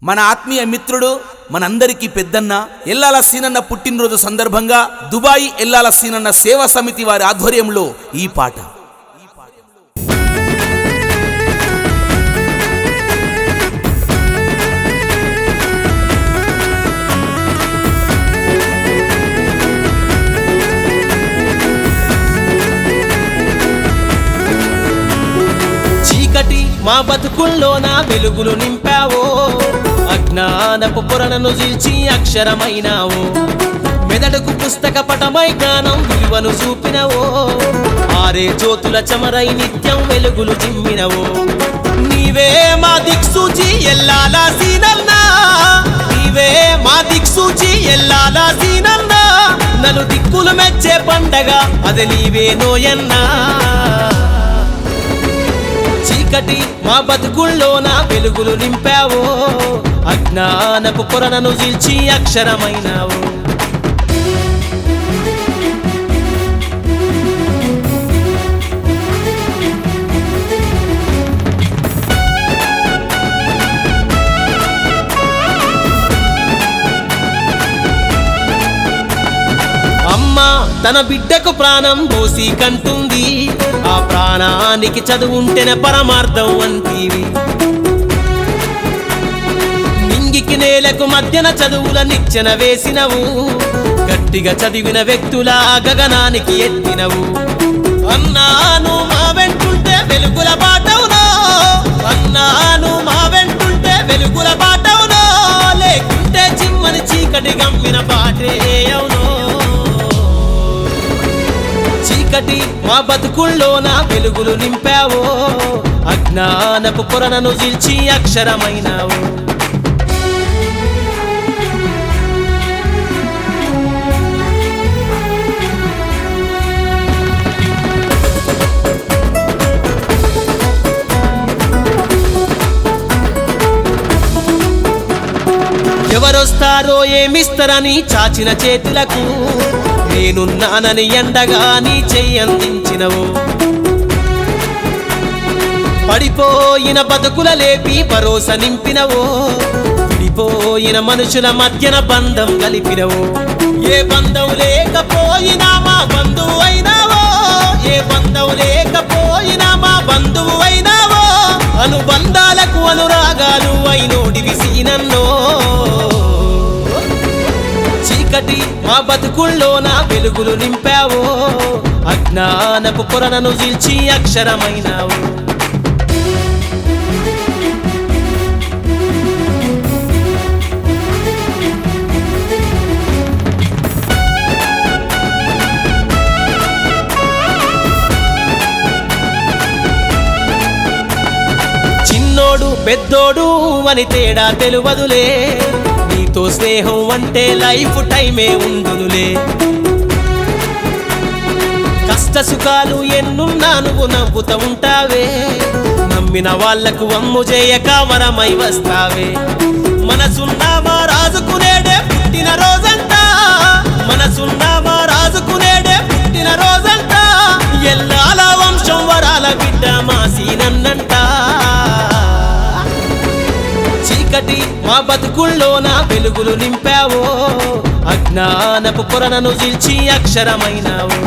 మన ఆత్మీయ మిత్రుడు మనందరికీ పెద్దన్న ఎల్లాల సీనన్న పుట్టినరోజు సందర్భంగా దుబాయి ఎల్లాల సీనన్న సేవా సమితి వారి ఆధ్వర్యంలో ఈ పాట. చీకటి మా బతుకుల్లోన వెలుగులు నింపావో, అజ్ఞానపు పొరలను చీల్చి అక్షరమైనావో, మెదడుకు పుస్తక పటమై జ్ఞానం విలువను చూపినవో, ఆరే జ్యోతుల చమరై నిత్యం వెలుగులు జిమ్మినవో. నీవే మా దిక్సూచి ఎల్లాల సీనన్నా, నీవే మా దిక్సూచి ఎల్లాల సీనన్నా, నలు దిక్కులు మెచ్చే పండగ అది నీవే నోయన్నా. చీకటి మా బతుకుల్లోన వెలుగులు నింపావో, అజ్ఞానపు పొరలను చీల్చి అక్షరమైనావో. అమ్మ తన బిడ్డకు ప్రాణం పోసి కంటుంది, ఆ ప్రాణానికి చదువుంటేనే పరమార్థం అంటీవి. నింగికి నేలకు మధ్యన చదువుల నిచ్చెన వేసినవు, గట్టిగా చదివిన వ్యక్తుల గగనానికి ఎత్తినవు. అన్నాను మా వెంటుంటే వెలుగుల బాటవునో, అన్నాను మా వెంటుంటే వెలుగుల బాటవునో, లేకుంటే చిమ్మని చీకటి గమ్మిన బాటే అవునో. చీకటి మా బతుకుల్లోన వెలుగులు నింపావో, అజ్ఞానపు పొరలను చీల్చి అక్షరమైనావో. ఎవరొస్తారో ఏమిస్తారని చాచిన చేతులకు నేనున్నానని ఎండగా నీ చెయ్యందించినవు. పడిపోయిన బతుకుల లేపి భరోసా నింపినవో, విడిపోయిన మనుషుల మధ్యన బంధం కలిపినవు. ఏ బంధం లేకపోయినా మా బంధువు అయినావో, ఏ బంధం లేకపోయినా మా బంధువు అయినావో, అనుబంధాలకు అనురాగాలు అయినోడివి సీనన్నో. చీకటి మా బతుకుల్లోన వెలుగులు నింపావో, అజ్ఞానపు పొరలను చీల్చి అక్షరమైనావు. చిన్నోడు పెద్దోడు అని తేడా తెలువదులే, నీతో స్నేహం అంటే లైఫ్ టైమే ఉండునులే. కష్ట సుఖాలు ఎన్నున్నా నువ్వు నవ్వుతూ ఉంటావే, నమ్మిన వాళ్లకు వమ్ము చేయక వరమై వస్తావే. మనసున్నామా రాజుకునేడే పుట్టిన రోజంట, మనసున్నామా రాజుకునేడే పుట్టిన రోజంట, ఎల్లాల వంశం వరాల బిడ్డ మా సీనన్నంట. చీకటి మా బతుకుల్లోన వెలుగులు నింపావో, అజ్ఞానపు పొరలను చీల్చి అక్షరమైనావో.